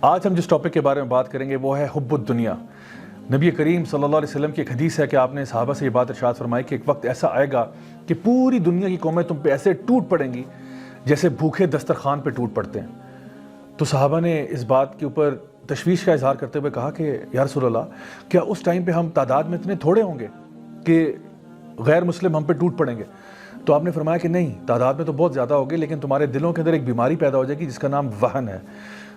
آج ہم جس ٹاپک کے بارے میں بات کریں گے وہ ہے حب الدنیا۔ نبی کریم صلی اللہ علیہ وسلم کی ایک حدیث ہے کہ آپ نے صحابہ سے یہ بات ارشاد فرمائی کہ ایک وقت ایسا آئے گا کہ پوری دنیا کی قومیں تم پہ ایسے ٹوٹ پڑیں گی جیسے بھوکے دسترخوان پہ ٹوٹ پڑتے ہیں۔ تو صحابہ نے اس بات کے اوپر تشویش کا اظہار کرتے ہوئے کہا کہ یا رسول اللہ، کیا اس ٹائم پہ ہم تعداد میں اتنے تھوڑے ہوں گے کہ غیر مسلم ہم پہ ٹوٹ پڑیں گے؟ تو آپ نے فرمایا کہ نہیں، تعداد میں تو بہت زیادہ ہوگے، لیکن تمہارے دلوں کے اندر ایک بیماری پیدا ہو جائے گی جس کا نام وہن ہے۔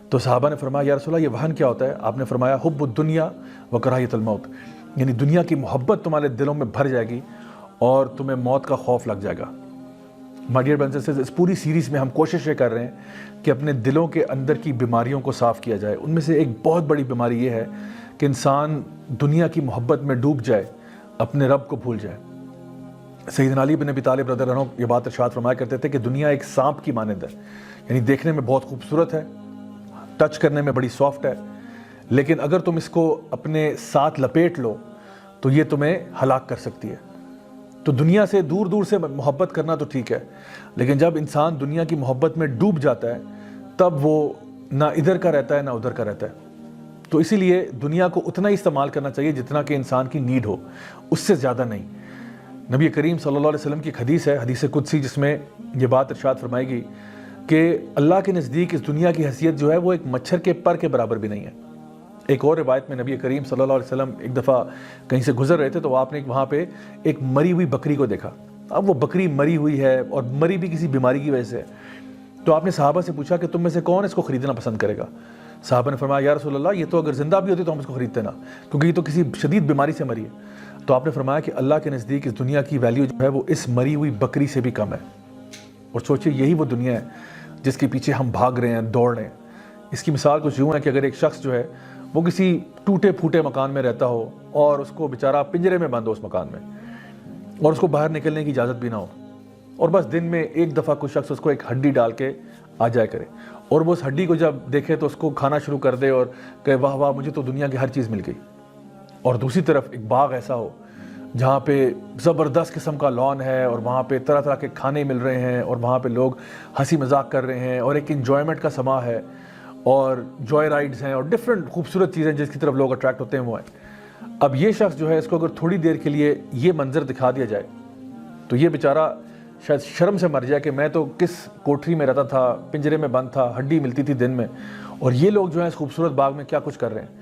تو صحابہ نے فرمایا یا رسول اللہ، یہ وہن کیا ہوتا ہے؟ آپ نے فرمایا حب الدنیا و کراہیت الموت، یعنی دنیا کی محبت تمہارے دلوں میں بھر جائے گی اور تمہیں موت کا خوف لگ جائے گا۔ My dear brothers and sisters, اس پوری سیریز میں ہم کوشش یہ کر رہے ہیں کہ اپنے دلوں کے اندر کی بیماریوں کو صاف کیا جائے۔ ان میں سے ایک بہت بڑی بیماری یہ ہے کہ انسان دنیا کی محبت میں ڈوب جائے، اپنے رب کو بھول جائے۔ سیدنا علی بن ابی طالب رضی اللہ عنہ یہ بات ارشاد فرمایا کرتے تھے کہ دنیا ایک سانپ کی مانند ہے، یعنی دیکھنے میں بہت خوبصورت ہے، ٹچ کرنے میں بڑی سافٹ ہے، لیکن اگر تم اس کو اپنے ساتھ لپیٹ لو تو یہ تمہیں ہلاک کر سکتی ہے۔ تو دنیا سے دور دور سے محبت کرنا تو ٹھیک ہے، لیکن جب انسان دنیا کی محبت میں ڈوب جاتا ہے تب وہ نہ ادھر کا رہتا ہے نہ ادھر کا رہتا ہے۔ تو اسی لیے دنیا کو اتنا ہی استعمال کرنا چاہیے جتنا کہ انسان کی نیڈ ہو، اس سے زیادہ نہیں۔ نبی کریم صلی اللہ علیہ وسلم کی ایک حدیث ہے، حدیث قدسی، جس میں یہ بات ارشاد فرمائے گی کہ اللہ کے نزدیک اس دنیا کی حیثیت جو ہے وہ ایک مچھر کے پر کے برابر بھی نہیں ہے۔ ایک اور روایت میں نبی کریم صلی اللہ علیہ وسلم ایک دفعہ کہیں سے گزر رہے تھے تو آپ نے وہاں پہ ایک مری ہوئی بکری کو دیکھا۔ اب وہ بکری مری ہوئی ہے اور مری بھی کسی بیماری کی وجہ سے ہے۔ تو آپ نے صحابہ سے پوچھا کہ تم میں سے کون اس کو خریدنا پسند کرے گا؟ صحابہ نے فرمایا یا رسول اللہ، یہ تو اگر زندہ بھی ہوتی تو ہم اس کو خریدتے نا، کیونکہ یہ تو کسی شدید بیماری سے مری ہے۔ تو آپ نے فرمایا کہ اللہ کے نزدیک اس دنیا کی ویلیو جو ہے وہ اس مری ہوئی بکری سے بھی کم ہے۔ اور سوچئے یہی وہ دنیا ہے جس کے پیچھے ہم بھاگ رہے ہیں، دوڑ رہے ہیں۔ اس کی مثال کچھ یوں ہے کہ اگر ایک شخص جو ہے وہ کسی ٹوٹے پھوٹے مکان میں رہتا ہو اور اس کو بیچارہ پنجرے میں بند ہو اس مکان میں، اور اس کو باہر نکلنے کی اجازت بھی نہ ہو، اور بس دن میں ایک دفعہ کوئی شخص اس کو ایک ہڈی ڈال کے آ جائے کرے، اور وہ اس ہڈی کو جب دیکھے تو اس کو کھانا شروع کر دے اور کہ واہ واہ مجھے تو دنیا کی ہر چیز مل گئی۔ اور دوسری طرف ایک باغ ایسا ہو جہاں پہ زبردست قسم کا لان ہے اور وہاں پہ طرح طرح کے کھانے مل رہے ہیں اور وہاں پہ لوگ ہنسی مذاق کر رہے ہیں اور ایک انجوائمنٹ کا سما ہے اور جوائے رائڈز ہیں اور ڈفرینٹ خوبصورت چیزیں جس کی طرف لوگ اٹریکٹ ہوتے ہیں وہ ہیں۔ اب یہ شخص جو ہے اس کو اگر تھوڑی دیر کے لیے یہ منظر دکھا دیا جائے تو یہ بیچارہ شاید شرم سے مر جائے کہ میں تو کس کوٹری میں رہتا تھا، پنجرے میں بند تھا، ہڈی ملتی تھی دن میں، اور یہ لوگ جو ہیں اس خوبصورت باغ میں کیا کچھ کر رہے ہیں۔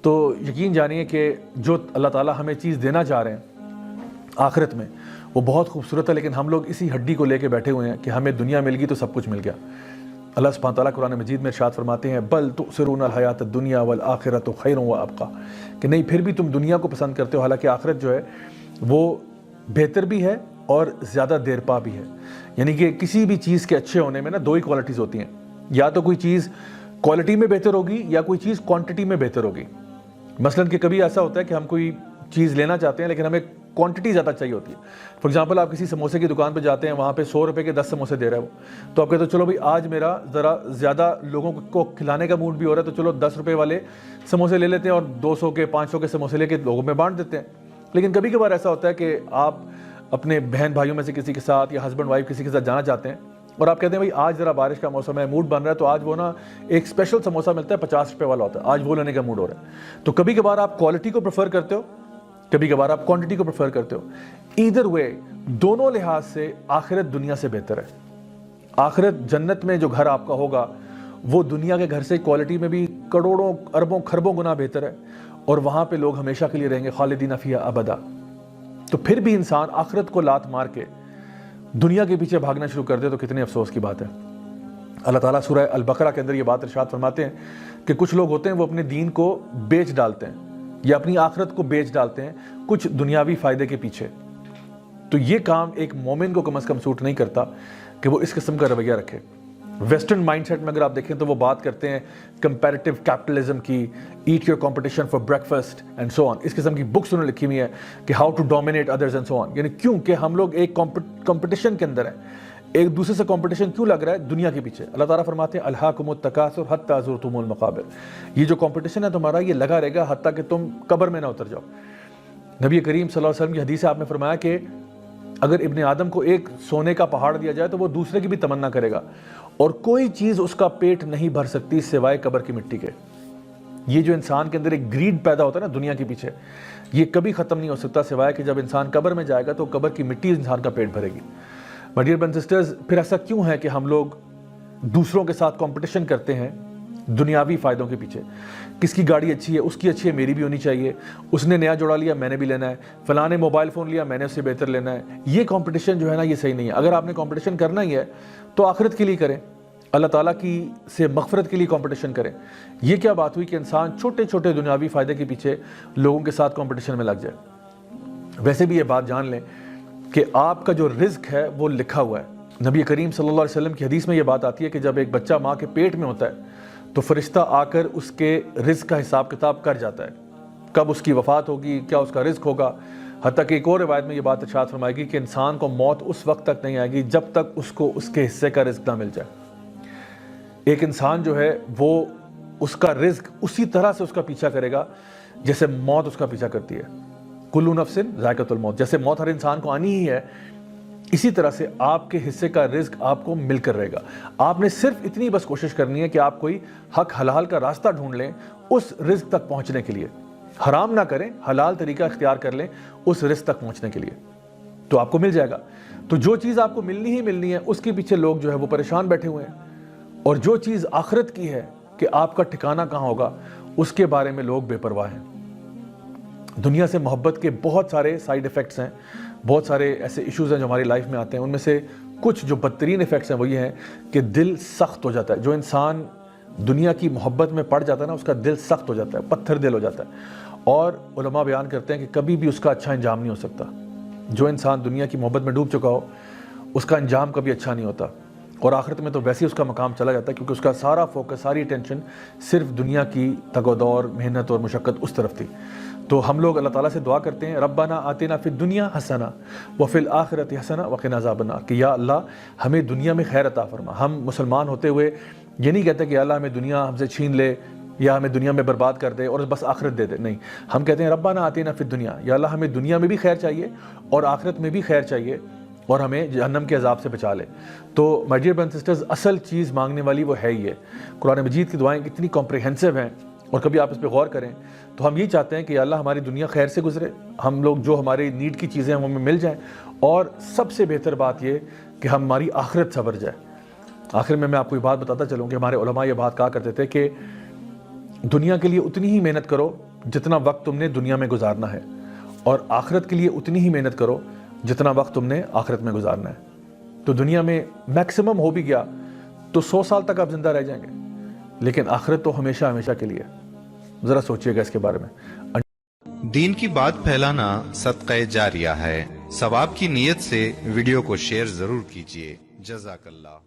تو یقین جانیے کہ جو اللہ تعالیٰ ہمیں چیز دینا چاہ رہے ہیں آخرت میں وہ بہت خوبصورت ہے، لیکن ہم لوگ اسی ہڈی کو لے کے بیٹھے ہوئے ہیں کہ ہمیں دنیا مل گئی تو سب کچھ مل گیا۔ اللہ سبحانہ تعالیٰ قرآن مجید میں ارشاد فرماتے ہیں بل تؤثرون الحیات الدنیا والآخرۃ خیر وابقی، کہ نہیں پھر بھی تم دنیا کو پسند کرتے ہو، حالانکہ آخرت جو ہے وہ بہتر بھی ہے اور زیادہ دیر پا بھی ہے۔ یعنی کہ کسی بھی چیز کے اچھے ہونے میں نا دو ہی کوالٹیز ہوتی ہیں، یا تو کوئی چیز کوالٹی میں بہتر ہوگی یا کوئی چیز کوانٹٹی میں بہتر ہوگی۔ مثلاً کہ کبھی ایسا ہوتا ہے کہ ہم کوئی چیز لینا چاہتے ہیں لیکن ہمیں کوانٹٹی زیادہ چاہیے ہوتی ہے۔ فار ایگزامپل آپ کسی سموسے کی دکان پہ جاتے ہیں، وہاں پہ 100 روپے کے 10 سموسے دے رہا ہے وہ، تو آپ کہتے ہو چلو بھائی آج میرا ذرا زیادہ لوگوں کو کھلانے کا موڈ بھی ہو رہا ہے تو چلو 10 روپے والے سموسے لے لیتے ہیں اور 200 کے 500 کے سموسے لے کے لوگوں میں بانٹ دیتے ہیں۔ لیکن کبھی کبھار ایسا ہوتا ہے کہ آپ اپنے بہن بھائیوں میں سے کسی کے ساتھ یا ہسبینڈ وائف کسی کے ساتھ جانا چاہتے ہیں اور آپ کہتے ہیں بھائی آج ذرا بارش کا موسم ہے، موڈ بن رہا ہے، تو آج وہ نا ایک اسپیشل سموسہ ملتا ہے 50 روپے والا ہوتا ہے، آج وہ لینے کا موڈ ہو رہا ہے۔ تو کبھی کبھار آپ کوالٹی کو پریفر کرتے ہو، کبھی کبھار آپ کوانٹٹی کو پریفر کرتے ہو۔ ایدر وے دونوں لحاظ سے آخرت دنیا سے بہتر ہے۔ آخرت جنت میں جو گھر آپ کا ہوگا وہ دنیا کے گھر سے کوالٹی میں بھی کروڑوں اربوں کھربوں گنا بہتر ہے، اور وہاں پہ لوگ ہمیشہ کے لیے رہیں گے، خالدین فیہا ابدا۔ تو پھر بھی انسان آخرت کو لات مار کے دنیا کے پیچھے بھاگنا شروع کر دے تو کتنے افسوس کی بات ہے۔ اللہ تعالیٰ سورہ البقرہ کے اندر یہ بات ارشاد فرماتے ہیں کہ کچھ لوگ ہوتے ہیں وہ اپنے دین کو بیچ ڈالتے ہیں یا اپنی آخرت کو بیچ ڈالتے ہیں کچھ دنیاوی فائدے کے پیچھے۔ تو یہ کام ایک مومن کو کم از کم سوٹ نہیں کرتا کہ وہ اس قسم کا رویہ رکھے۔ ویسٹرن مائنڈ سیٹ میں اگر آپ دیکھیں تو وہ بات کرتے ہیں کمپیریٹیو کیپٹلزم کی، eat your competition for breakfast and so on. اس قسم کی بکس انہوں نے لکھی ہوئی ہیں کہ how to dominate others and so on, یعنی کیوں کہ ہم لوگ ایک کمپٹیشن کے اندر ہیں، ایک دوسرے سے کمپٹیشن کیوں لگ رہا ہے؟ دنیا کے پیچھے۔ اللہ تعالیٰ فرماتے ہیں الہاکم التکاثر حتی زرتم المقابر، یہ جو کمپٹیشن ہے تمہارا یہ لگا رہے گا حتیٰ کہ تم قبر میں نہ اتر جاؤ۔ نبی کریم صلی اللہ علیہ وسلم کی حدیث ہے، آپ نے فرمایا کہ اگر ابن آدم کو ایک سونے کا پہاڑ دیا جائے تو وہ دوسرے کی بھی تمنا کرے گا، اور کوئی چیز اس کا پیٹ نہیں بھر سکتی سوائے قبر کی مٹی کے. یہ جو انسان کے اندر ایک گریڈ پیدا ہوتا ہے نا دنیا کے پیچھے, یہ کبھی ختم نہیں ہو سکتا سوائے کہ جب انسان قبر میں جائے گا تو قبر کی مٹی انسان کا پیٹ بھرے گی. مائی ڈیئر برادرز اینڈ سسٹرز, پھر ایسا کیوں ہے کہ ہم لوگ دوسروں کے ساتھ کمپٹیشن کرتے ہیں دنیاوی فائدوں کے پیچھے؟ کس کی گاڑی اچھی ہے, اس کی اچھی ہے, میری بھی ہونی چاہیے. اس نے نیا جوڑا لیا, میں نے بھی لینا ہے. فلاں نے موبائل فون لیا, میں نے اس سے بہتر لینا ہے. یہ کمپٹیشن جو ہے نا, یہ صحیح نہیں ہے. اگر آپ نے کمپٹیشن کرنا ہی ہے تو آخرت کے لیے کریں, اللہ تعالیٰ کی سے مغفرت کے لیے کمپٹیشن کریں. یہ کیا بات ہوئی کہ انسان چھوٹے چھوٹے دنیاوی فائدے کے پیچھے لوگوں کے ساتھ کمپٹیشن میں لگ جائے. ویسے بھی یہ بات جان لیں کہ آپ کا جو رزق ہے وہ لکھا ہوا ہے. نبی کریم صلی اللہ علیہ وسلم کی حدیث میں یہ بات آتی ہے کہ جب ایک بچہ ماں کے پیٹ میں ہوتا ہے تو فرشتہ آ کر اس کے رزق کا حساب کتاب کر جاتا ہے, کب اس کی وفات ہوگی, کیا اس کا رزق ہوگا. حتیٰ کہ ایک اور روایت میں یہ بات ارشاد فرمائے گی کہ انسان کو موت اس وقت تک نہیں آئے گی جب تک اس کو اس کے حصے کا رزق نہ مل جائے. ایک انسان جو ہے وہ اس کا رزق اسی طرح سے اس کا پیچھا کرے گا جیسے موت اس کا پیچھا کرتی ہے. کلو نفس ذائقۃ الموت, جیسے موت ہر انسان کو آنی ہی ہے, اسی طرح سے آپ کے حصے کا رزق آپ کو مل کر رہے گا. آپ نے صرف اتنی بس کوشش کرنی ہے کہ آپ کوئی حق حلال کا راستہ ڈھونڈ لیں اس رزق تک پہنچنے کے لیے. حرام نہ کریں, حلال طریقہ اختیار کر لیں اس رزق تک پہنچنے کے لیے, تو آپ کو مل جائے گا. تو جو چیز آپ کو ملنی ہی ملنی ہے اس کے پیچھے لوگ جو ہے وہ پریشان بیٹھے ہوئے ہیں, اور جو چیز آخرت کی ہے کہ آپ کا ٹھکانہ کہاں ہوگا اس کے بارے میں لوگ بے پرواہ ہیں. دنیا سے محبت کے بہت سارے سائیڈ ایفیکٹس ہیں, بہت سارے ایسے ایشوز ہیں جو ہماری لائف میں آتے ہیں. ان میں سے کچھ جو بدترین ایفیکٹس ہیں وہ یہ ہیں کہ دل سخت ہو جاتا ہے. جو انسان دنیا کی محبت میں پڑ جاتا ہے نا, اس کا دل سخت ہو جاتا ہے, پتھر دل ہو جاتا ہے, اور علماء بیان کرتے ہیں کہ کبھی بھی اس کا اچھا انجام نہیں ہو سکتا. جو انسان دنیا کی محبت میں ڈوب چکا ہو اس کا انجام کبھی اچھا نہیں ہوتا, اور آخرت میں تو ویسے ہی اس کا مقام چلا جاتا ہے, کیونکہ اس کا سارا فوکس, ساری اٹینشن صرف دنیا کی تگ و دور, محنت اور مشقت اس طرف تھی. تو ہم لوگ اللہ تعالیٰ سے دعا کرتے ہیں, ربنا آتنا فی الدنیا حسنہ وفی الآخرۃ حسنہ وقنا عذاب النار, کہ یا اللہ ہمیں دنیا میں خیر عطا فرما. ہم مسلمان ہوتے ہوئے یہ نہیں کہتے کہ یا اللہ ہمیں دنیا ہم سے چھین لے یا ہمیں دنیا میں برباد کر دے اور بس آخرت دے دے. نہیں, ہم کہتے ہیں ربنا آتنا فی الدنیا, یا اللہ ہمیں دنیا میں بھی خیر چاہیے اور آخرت میں بھی خیر چاہیے, اور ہمیں جہنم کے عذاب سے بچا لے. تو مائی ڈیئر برادرز اینڈ سسٹرز, اصل چیز مانگنے والی وہ ہے ہی ہے. قرآن مجید کی دعائیں کتنی کمپریہنسو ہیں, اور کبھی آپ اس پہ غور کریں تو ہم یہ چاہتے ہیں کہ یا اللہ ہماری دنیا خیر سے گزرے, ہم لوگ جو ہماری نیڈ کی چیزیں ہیں وہ ہمیں مل جائیں, اور سب سے بہتر بات یہ کہ ہماری آخرت سنور جائے. آخر میں آپ کو یہ بات بتاتا چلوں کہ ہمارے علماء یہ بات کہا کرتے تھے کہ دنیا کے لیے اتنی ہی محنت کرو جتنا وقت تم نے دنیا میں گزارنا ہے, اور آخرت کے لیے اتنی ہی محنت کرو جتنا وقت تم نے آخرت میں گزارنا ہے. تو دنیا میں میکسیمم ہو بھی گیا تو 100 سال تک آپ زندہ رہ جائیں گے, لیکن آخرت تو ہمیشہ ہمیشہ کے لیے. ذرا سوچئے گا اس کے بارے میں. دین کی بات پھیلانا صدقہ جاریہ ہے. ثواب کی نیت سے ویڈیو کو شیئر ضرور کیجیے. جزاک اللہ.